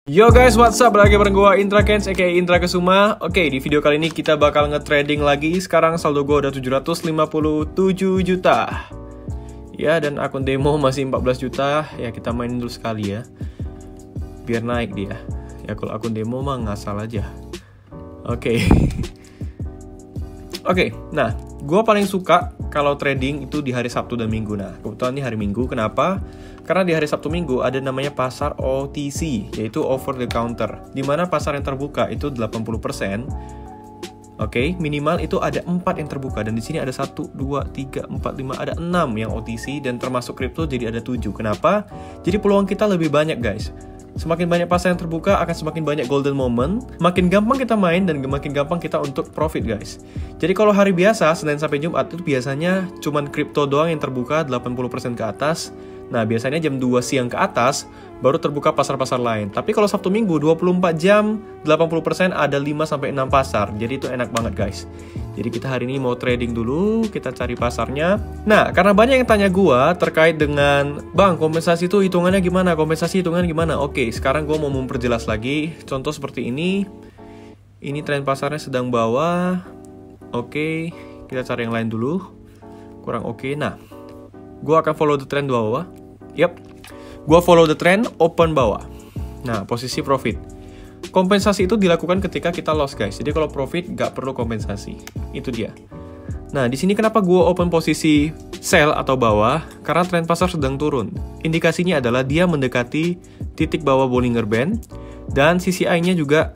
Yo guys, what's up? Lagi bareng gue Indra Kens, aka Indra Kesuma. Oke, di video kali ini kita bakal nge-trading lagi. Sekarang saldo gue udah 757 juta. Ya, dan akun demo masih 14 juta. Ya, kita mainin dulu sekali ya, biar naik dia. Ya, kalau akun demo mah ngasal aja. Oke. Oke, nah, gue paling suka kalau trading itu di hari Sabtu dan Minggu. Nah, kebetulan ini hari Minggu. Kenapa? Karena di hari Sabtu Minggu ada namanya pasar OTC, yaitu over the counter, di mana pasar yang terbuka itu 80%. Oke, minimal itu ada 4 yang terbuka, dan di sini ada 1, 2, 3, 4, 5, ada 6 yang OTC, dan termasuk kripto jadi ada 7. Kenapa? Jadi peluang kita lebih banyak guys. Semakin banyak pasar yang terbuka akan semakin banyak golden moment, makin gampang kita main dan makin gampang kita untuk profit guys. Jadi kalau hari biasa, Senin sampai Jumat itu biasanya cuman kripto doang yang terbuka 80% ke atas. Nah, biasanya jam 2 siang ke atas baru terbuka pasar-pasar lain. Tapi kalau Sabtu Minggu 24 jam, 80% ada 5-6 pasar. Jadi itu enak banget guys. Jadi kita hari ini mau trading dulu, kita cari pasarnya. Nah, karena banyak yang tanya gua terkait dengan, "Bang, kompensasi itu hitungannya gimana? Kompensasi hitungannya gimana?" Oke, sekarang gua mau memperjelas lagi. Contoh seperti ini. Ini tren pasarnya sedang bawah. Oke, kita cari yang lain dulu. Kurang oke. Nah, gua akan follow the trend bawah. Yap, gua follow the trend open bawah. Nah, posisi profit. Kompensasi itu dilakukan ketika kita loss guys. Jadi kalau profit nggak perlu kompensasi. Itu dia. Nah, di sini kenapa gua open posisi sell atau bawah? Karena tren pasar sedang turun. Indikasinya adalah dia mendekati titik bawah Bollinger Band, dan CCI-nya juga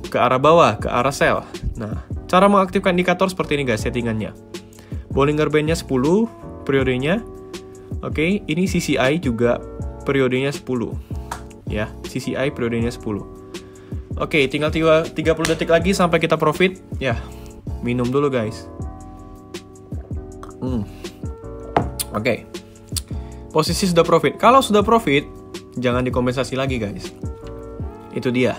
ke arah bawah, ke arah sell. Nah, cara mengaktifkan indikator seperti ini guys settingannya. Bollinger Band-nya 10 periodenya. Oke, ini CCI juga periodenya 10. Ya, CCI periodenya 10. Oke, tinggal 30 detik lagi sampai kita profit. Ya, minum dulu guys. Oke. Posisi sudah profit. Kalau sudah profit, jangan dikompensasi lagi guys. Itu dia.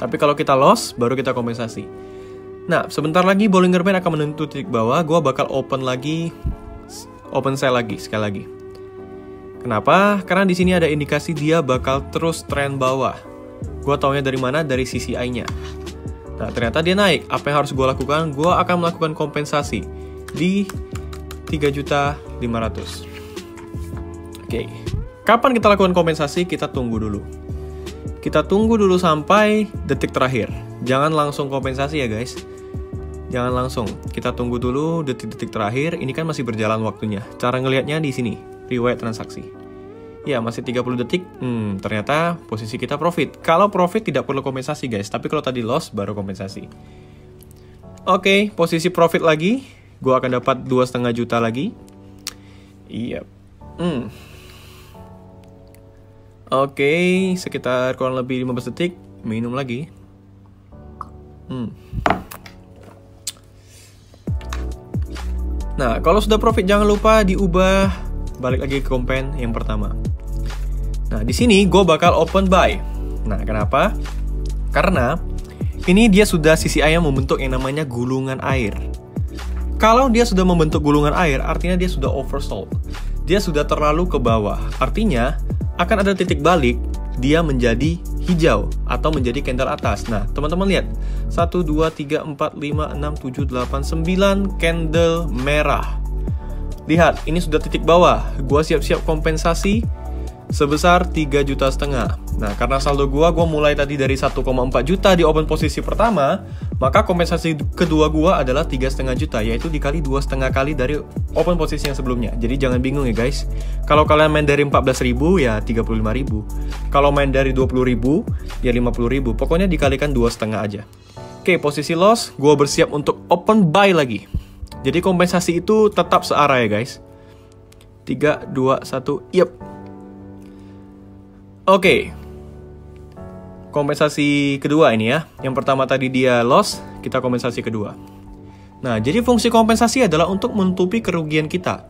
Tapi kalau kita loss, baru kita kompensasi. Nah, sebentar lagi Bollinger Band akan menyentuh titik bawah. Gua bakal open sell lagi sekali lagi. Kenapa? Karena di sini ada indikasi dia bakal terus tren bawah. Gua taunya dari mana? Dari CCI-nya. Nah, ternyata dia naik. Apa yang harus gua lakukan? Gua akan melakukan kompensasi di 3.500.000. Oke. Kapan kita lakukan kompensasi? Kita tunggu dulu. Kita tunggu dulu sampai detik terakhir. Jangan langsung kompensasi ya guys. Jangan langsung. Kita tunggu dulu detik-detik terakhir. Ini kan masih berjalan waktunya. Cara ngelihatnya di sini. Riwayat transaksi. Ya, masih 30 detik. Ternyata posisi kita profit. Kalau profit tidak perlu kompensasi guys. Tapi kalau tadi loss baru kompensasi. Oke, posisi profit lagi. Gua akan dapat 2,5 juta lagi. Iya. Oke, sekitar kurang lebih 15 detik. Minum lagi. Nah, kalau sudah profit jangan lupa diubah balik lagi ke kompen yang pertama. Nah, di sini gue bakal open buy. Nah, kenapa? Karena ini dia sudah CCI-nya membentuk yang namanya gulungan air. Kalau dia sudah membentuk gulungan air, artinya dia sudah oversold. Dia sudah terlalu ke bawah. Artinya akan ada titik balik, dia menjadi hijau atau menjadi candle atas. Nah, teman-teman lihat. 1, 2, 3, 4, 5, 6, 7, 8, 9 candle merah. Lihat, ini sudah titik bawah. Gua siap-siap kompensasi sebesar 3,5 juta. Nah, karena saldo gua mulai tadi dari 1,4 juta di open posisi pertama, maka kompensasi kedua gua adalah 3,5 juta, yaitu dikali 2,5 kali dari open posisi yang sebelumnya. Jadi jangan bingung ya guys. Kalau kalian main dari 14.000 ya 35.000. Kalau main dari 20.000 ya 50.000. Pokoknya dikalikan 2,5 aja. Oke, posisi loss, gua bersiap untuk open buy lagi. Jadi kompensasi itu tetap searah ya guys. 3, 2, 1, yep. Oke. Kompensasi kedua ini ya. Yang pertama tadi dia loss, kita kompensasi kedua. Nah, jadi fungsi kompensasi adalah untuk menutupi kerugian kita.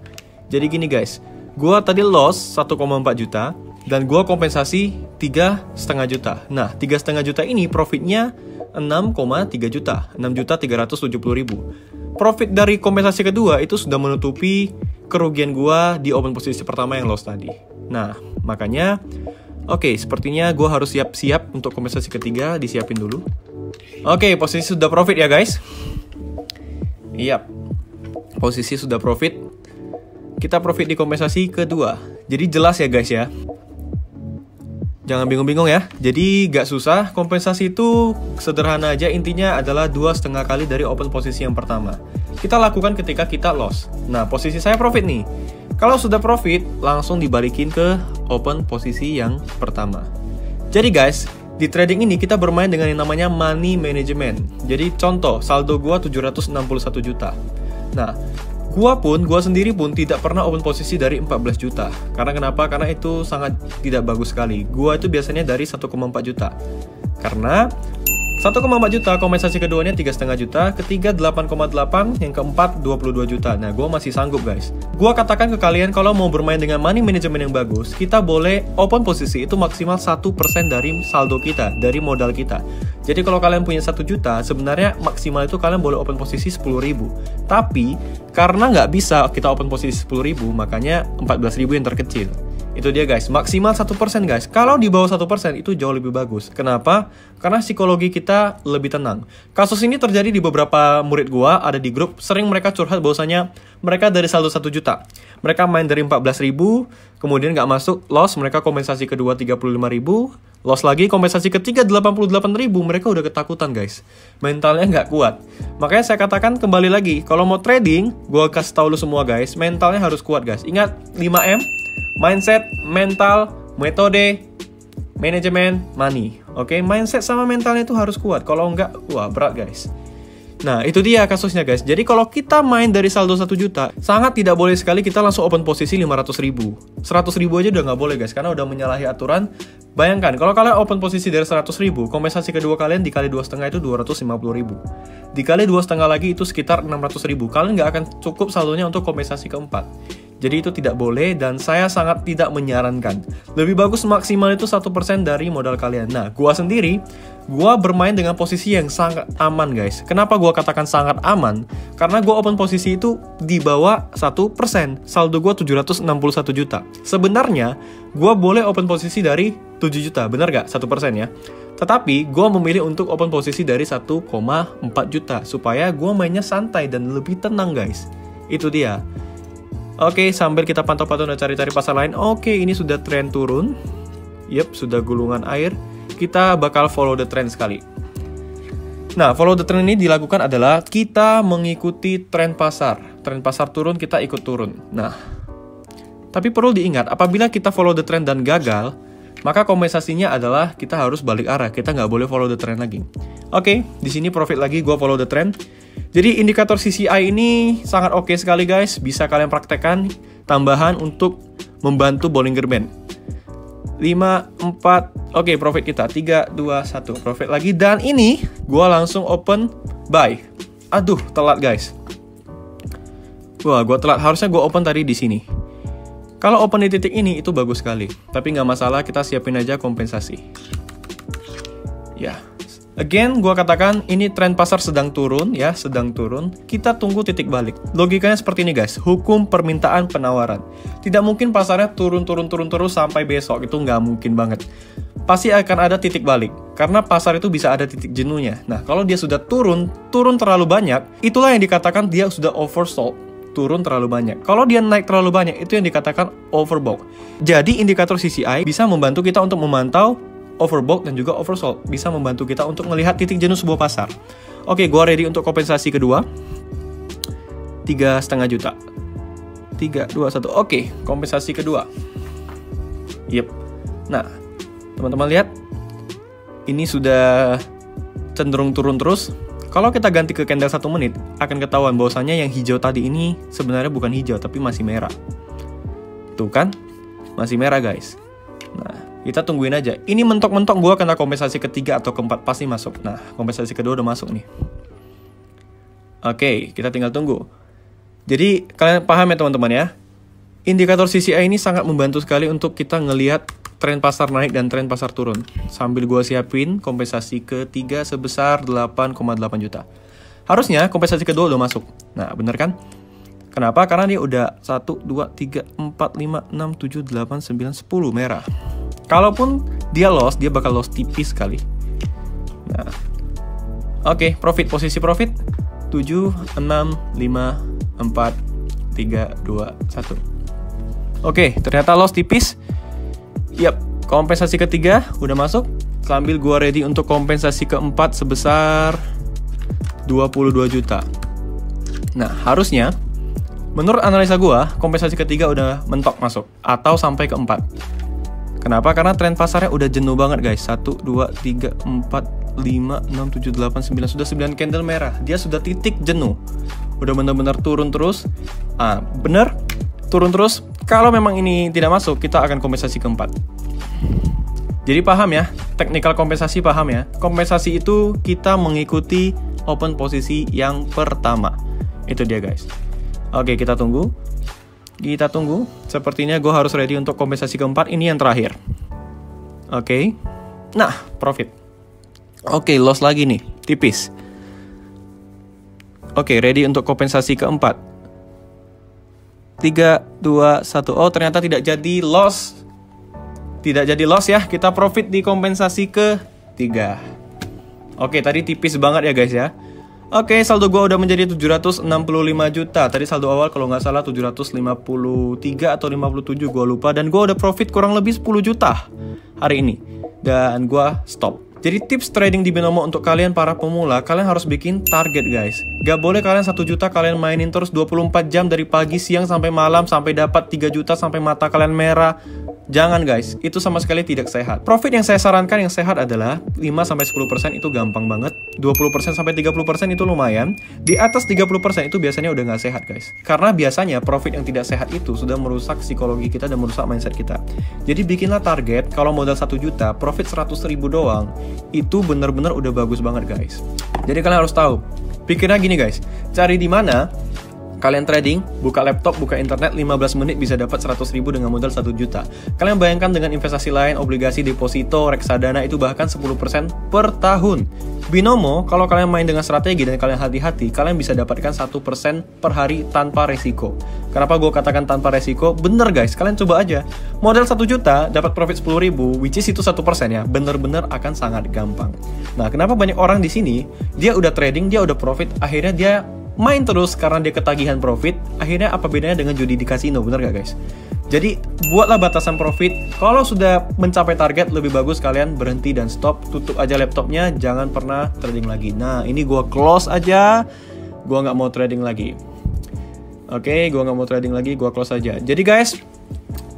Jadi gini guys, gua tadi loss 1,4 juta dan gua kompensasi 3,5 juta. Nah, 3,5 juta ini profitnya 6,3 juta, 6.370.000. Profit dari kompensasi kedua itu sudah menutupi kerugian gua di open posisi pertama yang loss tadi. Nah, makanya Oke, sepertinya gue harus siap-siap untuk kompensasi ketiga, disiapin dulu. Oke, posisi sudah profit ya guys. Iya, posisi sudah profit. Kita profit di kompensasi kedua. Jadi jelas ya guys ya. Jangan bingung-bingung ya. Jadi gak susah, kompensasi itu sederhana aja. Intinya adalah 2,5 kali dari open posisi yang pertama. Kita lakukan ketika kita loss. Nah, posisi saya profit nih. Kalau sudah profit, langsung dibalikin ke open posisi yang pertama. Jadi guys, di trading ini kita bermain dengan yang namanya money management. Jadi contoh, saldo gua 761 juta. Nah, gua sendiri pun tidak pernah open posisi dari 14 juta. Karena kenapa? Karena itu sangat tidak bagus sekali. Gua itu biasanya dari 1,4 juta. Karena 1,4 juta, kompensasi keduanya 3,5 juta, ketiga 8,8, yang keempat 22 juta. Nah, gue masih sanggup guys. Gue katakan ke kalian kalau mau bermain dengan money management yang bagus, kita boleh open posisi itu maksimal 1% dari saldo kita, dari modal kita. Jadi kalau kalian punya 1 juta, sebenarnya maksimal itu kalian boleh open posisi 10.000. Tapi, karena nggak bisa kita open posisi 10.000, makanya 14.000 yang terkecil. Itu dia guys, maksimal 1% guys. Kalau di bawah 1% itu jauh lebih bagus. Kenapa? Karena psikologi kita lebih tenang. Kasus ini terjadi di beberapa murid gua, ada di grup. Sering mereka curhat bahwasanya mereka dari saldo 1 juta. Mereka main dari 14.000, kemudian nggak masuk, loss, mereka kompensasi kedua 35.000, loss lagi, kompensasi ketiga 88.000, mereka udah ketakutan guys. Mentalnya nggak kuat. Makanya saya katakan kembali lagi, kalau mau trading, gua kasih tahu lu semua guys, mentalnya harus kuat guys. Ingat 5M, mindset, mental, metode, manajemen, money. Oke, mindset sama mentalnya itu harus kuat. Kalau enggak, wah berat guys. Nah, itu dia kasusnya guys. Jadi kalau kita main dari saldo 1 juta, sangat tidak boleh sekali kita langsung open posisi 500.000. 100.000 aja udah nggak boleh guys, karena udah menyalahi aturan. Bayangkan, kalau kalian open posisi dari 100.000, kompensasi kedua kalian dikali 2,5 itu 250.000. Dikali 2,5 lagi itu sekitar 600.000. Kalian nggak akan cukup saldonya untuk kompensasi keempat. Jadi itu tidak boleh dan saya sangat tidak menyarankan. Lebih bagus maksimal itu 1% dari modal kalian. Nah, gua sendiri, gua bermain dengan posisi yang sangat aman guys. Kenapa gua katakan sangat aman? Karena gua open posisi itu di bawah 1%. Saldo gua 761 juta. Sebenarnya, gua boleh open posisi dari 7 juta. Benar gak? 1% ya. Tetapi, gua memilih untuk open posisi dari 1,4 juta. Supaya gua mainnya santai dan lebih tenang guys. Itu dia. Oke, sambil kita pantau-pantau dan cari-cari pasar lain. Oke, ini sudah tren turun. Yep, sudah gulungan air. Kita bakal follow the trend sekali. Nah, follow the trend ini dilakukan adalah kita mengikuti tren pasar. Tren pasar turun, kita ikut turun. Nah, tapi perlu diingat, apabila kita follow the trend dan gagal, maka kompensasinya adalah kita harus balik arah. Kita nggak boleh follow the trend lagi. Oke, di sini profit lagi, gua follow the trend. Jadi indikator CCI ini sangat oke sekali guys. Bisa kalian praktekkan tambahan untuk membantu Bollinger Band. 5, 4, oke profit kita 3, 2, 1 profit lagi. Dan ini gua langsung open buy. Aduh, telat guys. Wah, gua telat. Harusnya gua open tadi di sini. Kalau open di titik ini itu bagus sekali. Tapi nggak masalah, kita siapin aja kompensasi. Ya. Again, gua katakan ini tren pasar sedang turun ya, sedang turun. Kita tunggu titik balik. Logikanya seperti ini guys, hukum permintaan penawaran. Tidak mungkin pasarnya turun terus sampai besok, itu nggak mungkin banget. Pasti akan ada titik balik, karena pasar itu bisa ada titik jenuhnya. Nah, kalau dia sudah turun terlalu banyak, itulah yang dikatakan dia sudah oversold. Turun terlalu banyak. Kalau dia naik terlalu banyak, itu yang dikatakan overbought. Jadi indikator CCI bisa membantu kita untuk memantau overbought dan juga oversold, bisa membantu kita untuk melihat titik jenuh sebuah pasar. Oke, gua ready untuk kompensasi kedua. 3,5 juta. 3, 2, 1. Oke, kompensasi kedua. Yep. Nah, teman-teman lihat, ini sudah cenderung turun terus. Kalau kita ganti ke candle 1 menit, akan ketahuan bahwasannya yang hijau tadi ini sebenarnya bukan hijau, tapi masih merah. Tuh kan, masih merah guys. Nah, kita tungguin aja. Ini mentok-mentok gue kena kompensasi ketiga atau keempat pasti masuk. Nah, kompensasi kedua udah masuk nih. Oke, kita tinggal tunggu. Jadi, kalian paham ya teman-teman ya? Indikator CCI ini sangat membantu sekali untuk kita ngelihat tren pasar naik dan tren pasar turun. Sambil gue siapin kompensasi ketiga sebesar 8,8 juta. Harusnya kompensasi kedua udah masuk. Nah, bener kan? Kenapa? Karena dia udah 1, 2, 3, 4, 5, 6, 7, 8, 9, 10 merah. Kalaupun dia loss, dia bakal loss tipis sekali. Nah, oke, profit, posisi profit 7, 6, 5, 4, 3, 2, 1. Oke, ternyata loss tipis. Yap, kompensasi ketiga udah masuk. Sambil gua ready untuk kompensasi keempat sebesar 22 juta. Nah, harusnya menurut analisa gua, kompensasi ketiga udah mentok masuk atau sampai keempat. Kenapa? Karena tren pasarnya udah jenuh banget guys. 1, 2, 3, 4, 5, 6, 7, 8, 9. Sudah 9 candle merah. Dia sudah titik jenuh. Udah benar-benar turun terus. Bener, turun terus. Kalau memang ini tidak masuk, kita akan kompensasi keempat. Jadi paham ya, teknikal kompensasi paham ya. Kompensasi itu kita mengikuti open posisi yang pertama. Itu dia guys. Oke, kita tunggu. Kita tunggu. Sepertinya gue harus ready untuk kompensasi keempat. Ini yang terakhir. Oke. Nah, profit. Oke, loss lagi nih. Tipis. Oke, ready untuk kompensasi keempat. 3, 2, 1. Oh, ternyata tidak jadi loss. Tidak jadi loss ya. Kita profit di kompensasi ketiga. Oke, tadi tipis banget ya guys ya. Oke, saldo gua udah menjadi 765 juta. Tadi saldo awal kalau nggak salah 753 atau 57, gua lupa. Dan gua udah profit kurang lebih 10 juta hari ini. Dan gua stop. Jadi tips trading di Binomo untuk kalian para pemula, kalian harus bikin target guys. Gak boleh kalian 1 juta kalian mainin terus 24 jam dari pagi, siang, sampai malam, sampai dapat 3 juta, sampai mata kalian merah. Jangan guys, itu sama sekali tidak sehat. Profit yang saya sarankan yang sehat adalah 5-10% itu gampang banget. 20-30% itu lumayan. Di atas 30% itu biasanya udah nggak sehat guys. Karena biasanya profit yang tidak sehat itu sudah merusak psikologi kita dan merusak mindset kita. Jadi bikinlah target, kalau modal 1 juta, profit 100.000 doang. Itu bener-bener udah bagus banget guys. Jadi kalian harus tahu. Pikirnya gini guys, cari di mana kalian trading, buka laptop, buka internet, 15 menit bisa dapat 100.000 dengan modal 1 juta. Kalian bayangkan dengan investasi lain, obligasi, deposito, reksadana itu bahkan 10% per tahun. Binomo, kalau kalian main dengan strategi dan kalian hati-hati, kalian bisa dapatkan 1% per hari tanpa resiko. Kenapa gue katakan tanpa resiko? Bener guys, kalian coba aja. Modal 1 juta, dapat profit 10.000, which is itu 1% ya. Bener-bener akan sangat gampang. Nah, kenapa banyak orang di sini, dia udah trading, dia udah profit, akhirnya dia main terus karena dia ketagihan profit. Akhirnya apa bedanya dengan judi di kasino, bener gak guys? Jadi buatlah batasan profit. Kalau sudah mencapai target, lebih bagus kalian berhenti dan stop. Tutup aja laptopnya, jangan pernah trading lagi. Nah, ini gua close aja. Gua nggak mau trading lagi. Oke, gua nggak mau trading lagi, gua close aja. Jadi guys,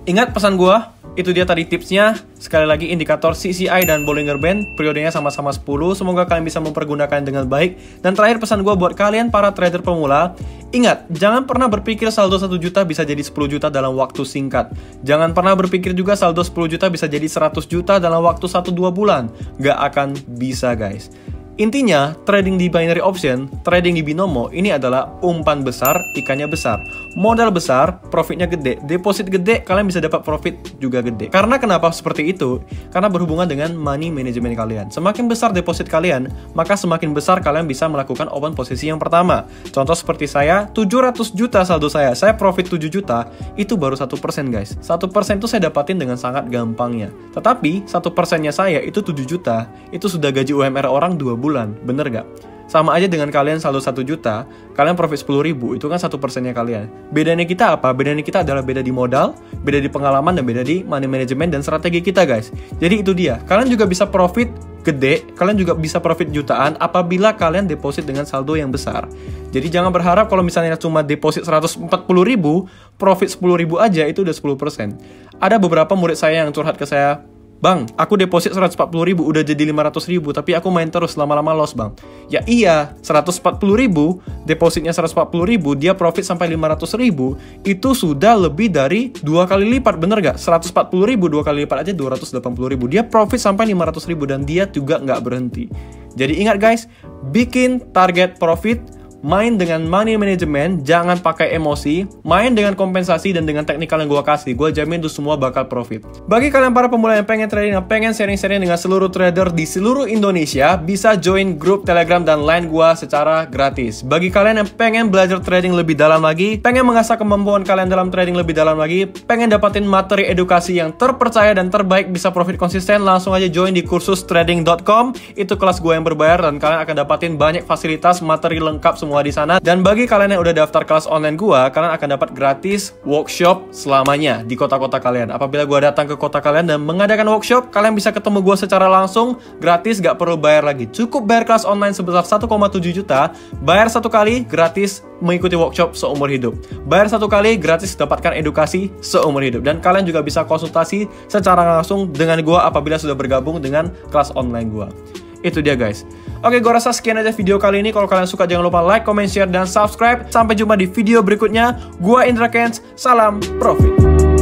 ingat pesan gua. Itu dia tadi tipsnya. Sekali lagi indikator CCI dan Bollinger Band, periodenya sama-sama 10. Semoga kalian bisa mempergunakan dengan baik. Dan terakhir pesan gue buat kalian para trader pemula, ingat, jangan pernah berpikir saldo 1 juta bisa jadi 10 juta dalam waktu singkat. Jangan pernah berpikir juga saldo 10 juta bisa jadi 100 juta dalam waktu 1-2 bulan. Gak akan bisa guys. Intinya, trading di binary option, trading di Binomo, ini adalah umpan besar, ikannya besar. Modal besar, profitnya gede. Deposit gede, kalian bisa dapat profit juga gede. Karena kenapa seperti itu? Karena berhubungan dengan money management kalian. Semakin besar deposit kalian, maka semakin besar kalian bisa melakukan open posisi yang pertama. Contoh seperti saya, 700 juta saldo saya profit 7 juta, itu baru 1% guys. 1% itu saya dapatin dengan sangat gampangnya. Tetapi, 1%-nya saya itu 7 juta, itu sudah gaji UMR orang 2 bulan, bener gak? Sama aja dengan kalian saldo 1 juta, kalian profit 10.000, itu kan 1%-nya kalian. Bedanya kita apa? Bedanya kita adalah beda di modal, beda di pengalaman, dan beda di money management dan strategi kita guys. Jadi itu dia, kalian juga bisa profit gede, kalian juga bisa profit jutaan apabila kalian deposit dengan saldo yang besar. Jadi jangan berharap kalau misalnya cuma deposit 140.000, profit 10.000 aja itu udah 10%. Ada beberapa murid saya yang curhat ke saya, Bang, aku deposit 140.000 udah jadi 500.000, tapi aku main terus, lama-lama loss bang. Ya iya, 140.000, depositnya 140.000, dia profit sampai 500.000, itu sudah lebih dari 2 kali lipat, bener gak? 140.000, 2 kali lipat aja 280.000, dia profit sampai 500.000 dan dia juga nggak berhenti. Jadi ingat guys, bikin target profit, main dengan money management, jangan pakai emosi, main dengan kompensasi dan dengan teknikal yang gue kasih. Gue jamin itu semua bakal profit. Bagi kalian para pemula yang pengen trading, yang pengen sharing-sharing dengan seluruh trader di seluruh Indonesia, bisa join grup Telegram dan Line gue secara gratis. Bagi kalian yang pengen belajar trading lebih dalam lagi, pengen mengasah kemampuan kalian dalam trading lebih dalam lagi, pengen dapatin materi edukasi yang terpercaya dan terbaik, bisa profit konsisten, langsung aja join di kursustrading.com. Itu kelas gue yang berbayar dan kalian akan dapatin banyak fasilitas, materi lengkap semua di sana. Dan bagi kalian yang udah daftar kelas online gua, kalian akan dapat gratis workshop selamanya di kota-kota kalian. Apabila gua datang ke kota kalian dan mengadakan workshop, kalian bisa ketemu gua secara langsung, gratis, gak perlu bayar lagi. Cukup bayar kelas online sebesar 1,7 juta, bayar satu kali, gratis mengikuti workshop seumur hidup. Bayar satu kali, gratis dapatkan edukasi seumur hidup. Dan kalian juga bisa konsultasi secara langsung dengan gua apabila sudah bergabung dengan kelas online gua. Itu dia guys. Oke, gue rasa sekian aja video kali ini. Kalau kalian suka jangan lupa like, comment, share, dan subscribe. Sampai jumpa di video berikutnya. Gua Indra Kents, salam profit.